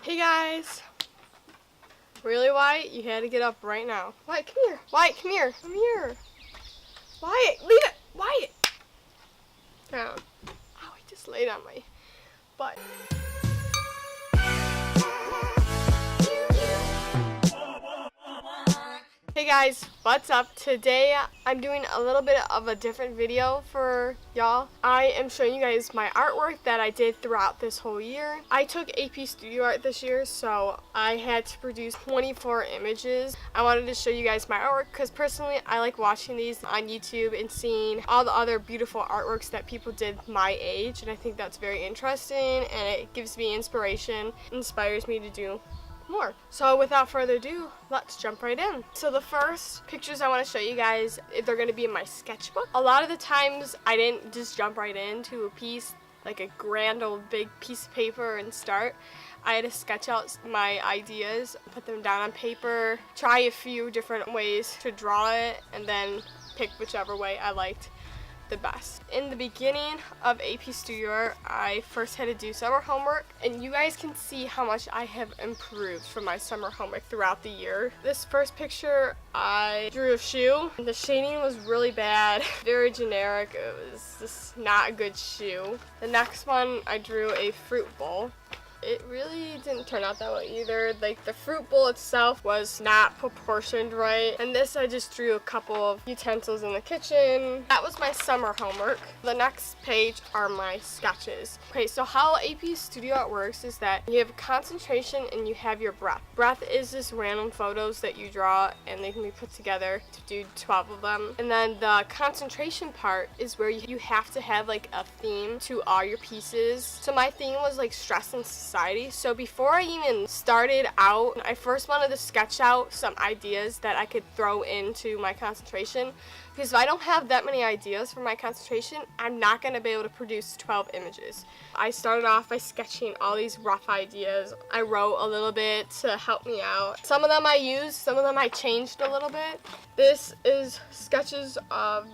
Hey guys! Really, Wyatt? You had to get up right now. Wyatt, come here. Wyatt, come here. Come here. Wyatt, leave it. Wyatt! Down. Oh, he just laid on my butt. Hey guys, what's up? Today I'm doing a little bit of a different video for y'all. I am showing you guys my artwork that I did throughout this whole year. I took AP Studio Art this year, so I had to produce 24 images. I wanted to show you guys my artwork because personally I like watching these on YouTube and seeing all the other beautiful artworks that people did my age, and I think that's very interesting and it gives me inspiration, inspires me to do more. So without further ado, let's jump right in. So the first pictures I want to show you guys, they're going to be in my sketchbook. A lot of the times I didn't just jump right into a piece, like a grand old big piece of paper and start. I had to sketch out my ideas, put them down on paper, try a few different ways to draw it, and then pick whichever way I liked the best. In the beginning of AP Studio Art, I first had to do summer homework, and you guys can see how much I have improved from my summer homework throughout the year. This first picture, I drew a shoe. The shading was really bad, very generic. It was just not a good shoe. The next one, I drew a fruit bowl. It really didn't turn out that well either. Like, the fruit bowl itself was not proportioned right. And this, I just drew a couple of utensils in the kitchen. That was my summer homework. The next page are my sketches. Okay, so how AP Studio Art works is that you have concentration and you have your breath. Breath is just random photos that you draw and they can be put together to do 12 of them. And then the concentration part is where you have to have like a theme to all your pieces. So my theme was like stress and society. So before I even started out, I first wanted to sketch out some ideas that I could throw into my concentration, because if I don't have that many ideas for my concentration, I'm not going to be able to produce 12 images. I started off by sketching all these rough ideas. I wrote a little bit to help me out. Some of them I used, some of them I changed a little bit. This is sketches of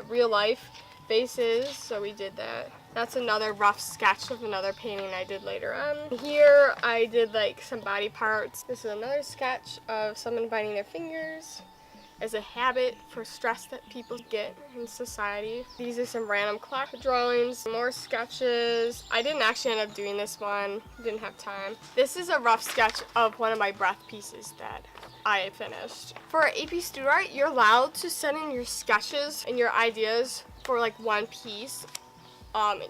real life faces, so we did that. That's another rough sketch of another painting I did later on. Here I did like some body parts. This is another sketch of someone biting their fingers as a habit for stress that people get in society. These are some random clock drawings, more sketches. I didn't actually end up doing this one, didn't have time. This is a rough sketch of one of my breath pieces that I finished. For AP Studio Art, you're allowed to send in your sketches and your ideas for like one piece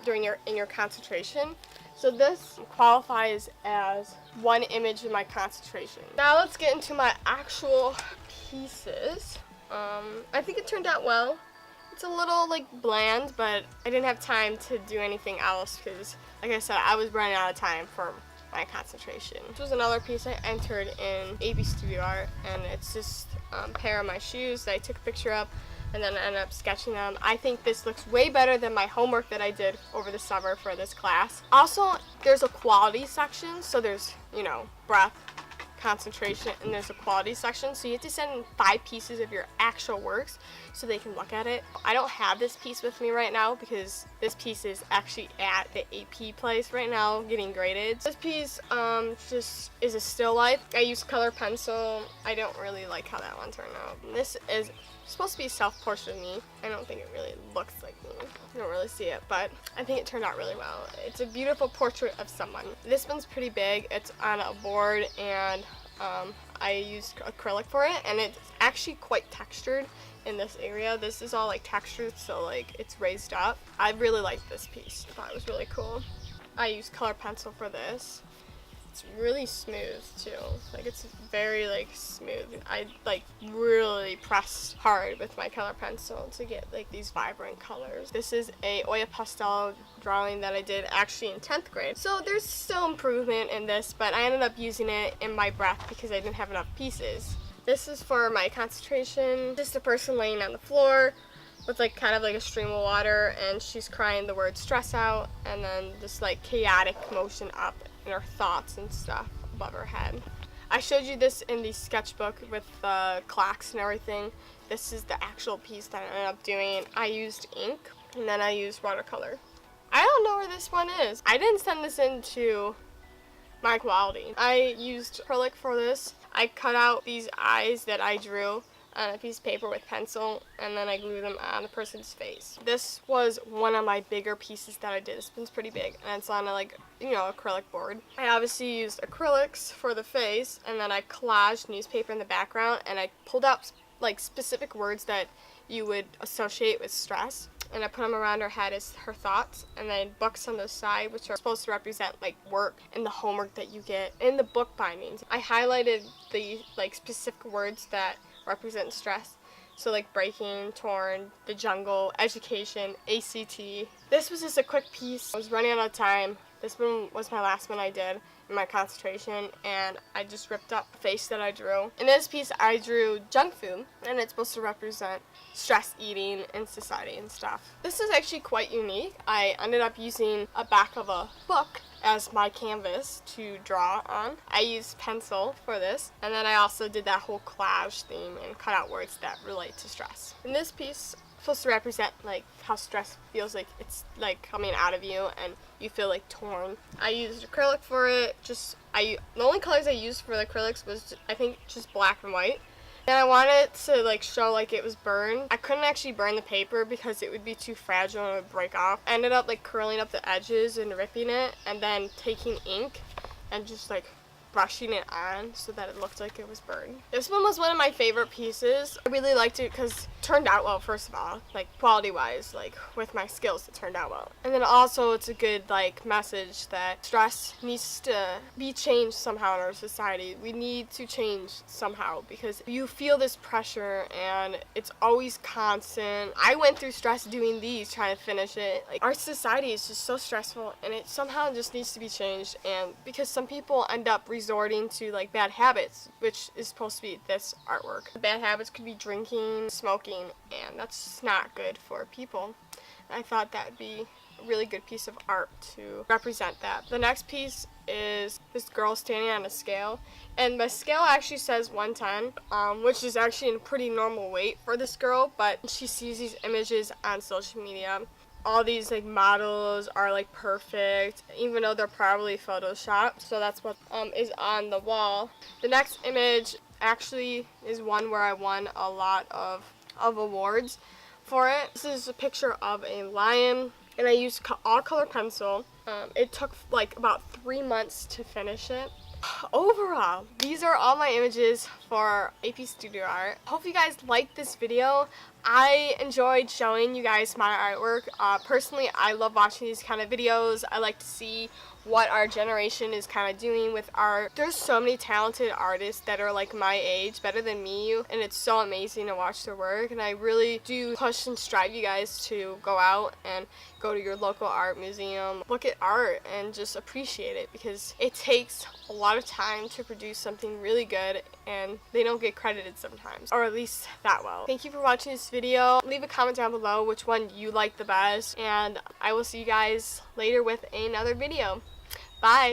during your concentration. So this qualifies as one image in my concentration. Now let's get into my actual pieces. I think it turned out well. It's a little like bland, but I didn't have time to do anything else because, like I said, I was running out of time for my concentration. This was another piece I entered in AP Studio Art, and it's just a pair of my shoes that I took a picture of and then I ended up sketching them. I think this looks way better than my homework that I did over the summer for this class. Also, there's a quality section, so there's, breath, concentration, and there's a quality section, so you have to send in 5 pieces of your actual works so they can look at it. I don't have this piece with me right now because this piece is actually at the AP place right now getting graded. This piece just is a still life. I use color pencil. I don't really like how that one turned out. This is supposed to be self-portrait of me. I don't think it really looks like me. You don't really see it, but I think it turned out really well. It's a beautiful portrait of someone. This one's pretty big. It's on a board, and I used acrylic for it, and it's actually quite textured in this area. This is all like textured, so like it's raised up. I really liked this piece. I thought it was really cool. I used color pencil for this. It's really smooth too. Like, it's very like smooth. I like really pressed hard with my color pencil to get like these vibrant colors. This is a oil pastel drawing that I did actually in 10th grade. So there's still improvement in this, but I ended up using it in my breath because I didn't have enough pieces. This is for my concentration. Just a person laying on the floor with like kind of like a stream of water, and she's crying the word stress out, and then this like chaotic motion up in her thoughts and stuff above her head. I showed you this in the sketchbook with the clocks and everything. This is the actual piece that I ended up doing. I used ink, and then I used watercolor. I don't know where this one is. I didn't send this into my quality. I used acrylic for this. I cut out these eyes that I drew on a piece of paper with pencil, and then I glued them on the person's face. This was one of my bigger pieces that I did. This one's pretty big, and it's on a, like, you know, acrylic board. I obviously used acrylics for the face, and then I collaged newspaper in the background, and I pulled out like specific words that you would associate with stress, and I put them around her head as her thoughts, and then books on the side, which are supposed to represent like work and the homework that you get in the book bindings. I highlighted the like specific words that represent stress, so like breaking, torn, the jungle, education, ACT. This was just a quick piece. I was running out of time. This one was my last one I did in my concentration, and I just ripped up the face that I drew. In this piece I drew junk food, and it's supposed to represent stress eating in society and stuff. This is actually quite unique. I ended up using a back of a book as my canvas to draw on. I used pencil for this, and then I also did that whole collage theme and cut out words that relate to stress. In this piece, supposed to represent like how stress feels like it's like coming out of you and you feel like torn. I used acrylic for it. The only colors I used for the acrylics was I think just black and white. And I wanted to like show like it was burned. I couldn't actually burn the paper because it would be too fragile and it would break off. I ended up like curling up the edges and ripping it, and then taking ink and just like brushing it on so that it looked like it was burned. This one was one of my favorite pieces. I really liked it because it turned out well, first of all, like quality wise, like with my skills it turned out well. And then also it's a good like message that stress needs to be changed somehow in our society. We need to change somehow because you feel this pressure and it's always constant. I went through stress doing these, trying to finish it. Like our society is just so stressful and it somehow just needs to be changed, and because some people end up resorting to like bad habits, which is supposed to be this artwork. The bad habits could be drinking, smoking, and that's just not good for people. I thought that would be a really good piece of art to represent that. The next piece is this girl standing on a scale, and my scale actually says 110, which is actually a pretty normal weight for this girl, but she sees these images on social media. All these like models are like perfect, even though they're probably photoshopped. So that's what is on the wall. The next image actually is one where I won a lot of awards for it. This is a picture of a lion, and I used all color pencil. It took like about 3 months to finish it. Overall, these are all my images for AP Studio Art. Hope you guys liked this video. I enjoyed showing you guys my artwork. Personally, I love watching these kind of videos. I like to see what our generation is kind of doing with art. There's so many talented artists that are like my age, better than me, and it's so amazing to watch their work, and I really do push and strive you guys to go out and go to your local art museum, look at art, and just appreciate it, because it takes a lot of time to produce something really good, and they don't get credited sometimes, or at least that well. Thank you for watching this video. Leave a comment down below which one you like the best, and I will see you guys later with another video. Bye!